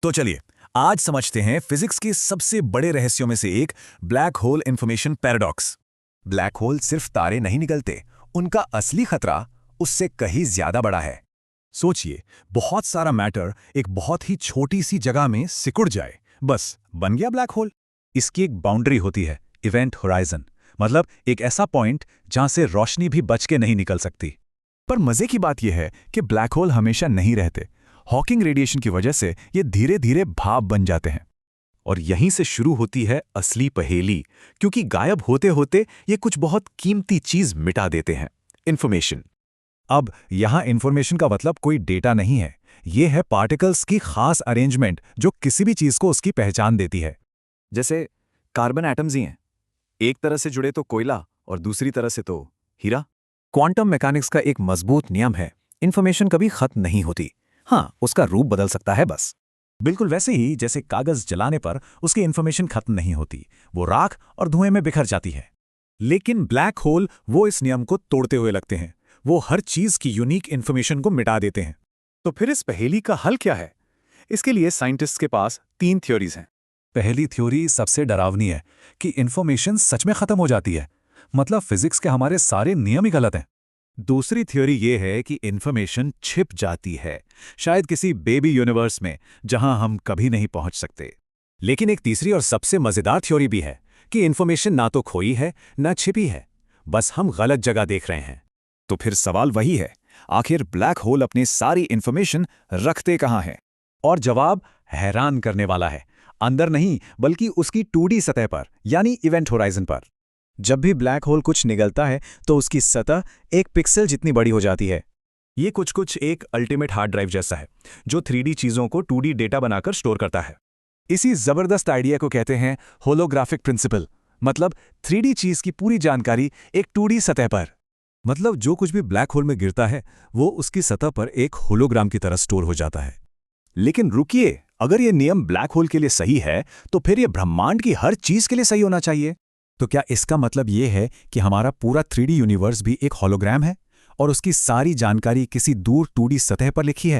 तो चलिए आज समझते हैं फिजिक्स के सबसे बड़े रहस्यों में से एक black hole information paradox. Black hole सिर्फ तारे नहीं निकलते, उनका असली खतरा उससे कहीं ज्यादा बड़ा है। सोचिए, बहुत सारा मैटर एक बहुत ही छोटी सी जगह में सिकुड़ जाए, बस बन गया ब्लैक होल। इसकी एक बाउंड्री होती है, इवेंट होराइजन, मतलब एक ऐसा पॉइंट जहां से रोशनी भी बच के नहीं निकल सकती। पर मजे की बात यह है कि ब्लैक होल हमेशा नहीं रहते। हॉकिंग रेडिएशन की वजह से ये धीरे धीरे भाप बन जाते हैं। और यहीं से शुरू होती है असली पहेली, क्योंकि गायब होते होते ये कुछ बहुत कीमती चीज मिटा देते हैं, इंफॉर्मेशन। अब यहां इंफॉर्मेशन का मतलब कोई डेटा नहीं है, ये है पार्टिकल्स की खास अरेंजमेंट जो किसी भी चीज को उसकी पहचान देती है। जैसे कार्बन एटम्स ही हैं, एक तरह से जुड़े तो कोयला और दूसरी तरह से तो हीरा। क्वांटम मैकेनिक्स का एक मजबूत नियम है, इंफॉर्मेशन कभी खत्म नहीं होती। हाँ, उसका रूप बदल सकता है बस। बिल्कुल वैसे ही जैसे कागज जलाने पर उसकी इंफॉर्मेशन खत्म नहीं होती, वो राख और धुएं में बिखर जाती है। लेकिन ब्लैक होल वो इस नियम को तोड़ते हुए लगते हैं, वो हर चीज की यूनिक इंफॉर्मेशन को मिटा देते हैं। तो फिर इस पहेली का हल क्या है? इसके लिए साइंटिस्ट्स के पास 3 थ्योरीज हैं। पहली थ्योरी सबसे डरावनी है कि इंफॉर्मेशन सच में खत्म हो जाती है, मतलब फिजिक्स के हमारे सारे नियम ही गलत हैं। दूसरी थ्योरी ये है कि इंफॉर्मेशन छिप जाती है, शायद किसी बेबी यूनिवर्स में जहां हम कभी नहीं पहुंच सकते। लेकिन एक तीसरी और सबसे मजेदार थ्योरी भी है कि इंफॉर्मेशन ना तो खोई है ना छिपी है, बस हम गलत जगह देख रहे हैं। तो फिर सवाल वही है, आखिर ब्लैक होल अपनी सारी इंफॉर्मेशन रखते कहाँ हैं? और जवाब हैरान करने वाला है, अंदर नहीं बल्कि उसकी 2D सतह पर, यानी इवेंट होराइजन पर। जब भी ब्लैक होल कुछ निगलता है तो उसकी सतह एक पिक्सल जितनी बड़ी हो जाती है। ये कुछ एक अल्टीमेट हार्ड ड्राइव जैसा है, जो 3D चीजों को 2D डेटा बनाकर स्टोर करता है। इसी जबरदस्त आइडिया को कहते हैं होलोग्राफिक प्रिंसिपल, मतलब 3D चीज की पूरी जानकारी एक 2D सतह पर। मतलब जो कुछ भी ब्लैक होल में गिरता है वो उसकी सतह पर एक होलोग्राम की तरह स्टोर हो जाता है। लेकिन रुकिए, अगर ये नियम ब्लैक होल के लिए सही है तो फिर ये ब्रह्मांड की हर चीज के लिए सही होना चाहिए। तो क्या इसका मतलब ये है कि हमारा पूरा 3D यूनिवर्स भी एक होलोग्राम है और उसकी सारी जानकारी किसी दूर 2D सतह पर लिखी है?